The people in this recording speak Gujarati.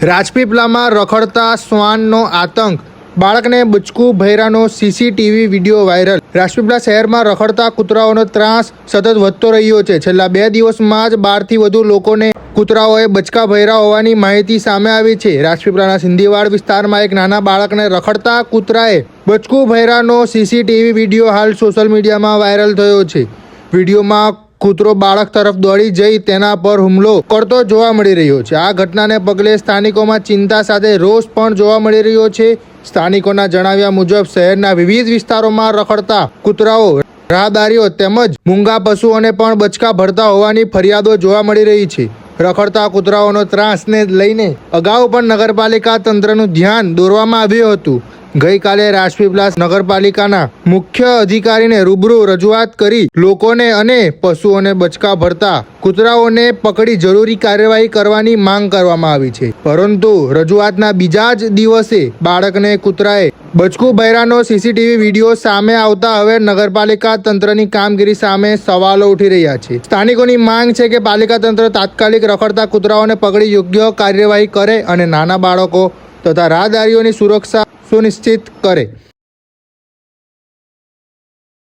રાજપીપળામાં રખડતા શ્વાનનો આતંક, બાળકને બચકું ભર્યાનો સીસીટીવી વિડીયો વાયરલ। રાજપીપળા શહેરમાં રખડતા કૂતરાઓનો ત્રાસ સતત વધતો રહ્યો છે। છેલ્લા 2 દિવસમાં જ 12થી વધુ લોકોને કૂતરાઓએ બચકા ભર્યા હોવાની માહિતી સામે આવી છે। રાજપીપળાના સિંધીવાડ વિસ્તારમાં એક નાના બાળકને રખડતા કૂતરાએ બચકું ભર્યાનો સીસીટીવી વિડીયો હાલ સોશિયલ મીડિયામાં વાયરલ થયો છે। વિડીયોમાં કૂતરો બાળક તરફ દોડી જઈ તેના પર હુમલો કરતો જોવા મળી રહ્યો છે। આ ઘટનાને પગલે સ્થાનિકોમાં ચિંતા સાથે રોષ પણ જોવા મળી રહ્યો છે। સ્થાનિકોના જણાવ્યા મુજબ શહેરના વિવિધ વિસ્તારોમાં રખડતા કૂતરાઓ રાહદારીઓ તેમજ મૂંગા પશુઓને પણ બચકા ભરતા હોવાની ફરિયાદો જોવા મળી રહી છે। રખડતા કૂતરાઓનો ત્રાસને લઈને અગાઉ પણ નગરપાલિકા તંત્રનું ધ્યાન દોરવામાં આવ્યું હતું। ગઈકાલે રાજપીપળા નગરપાલિકાના મુખ્ય અધિકારીને રૂબરૂ રજૂઆત કરી લોકોને અને પશુઓને બચકા ભરતા કૂતરાઓને પકડી જરૂરી કાર્યવાહી કરવાની માંગ કરવામાં આવી છે। પરંતુ રજૂઆતના બીજા જ દિવસે બાળકને કૂતરાએ બચકું ભર્યાનો સીસીટીવી વિડીયો સામે આવતા હવે નગરપાલિકા તંત્રની કામગીરી સામે સવાલો ઉઠી રહ્યા છે। સ્થાનિકોની માંગ છે કે પાલિકા તંત્ર તાત્કાલિક રખડતા કૂતરાઓને પકડી યોગ્ય કાર્યવાહી કરે અને નાના બાળકો તથા રાહદારીઓની સુરક્ષા સુનિશ્ચિત કરે।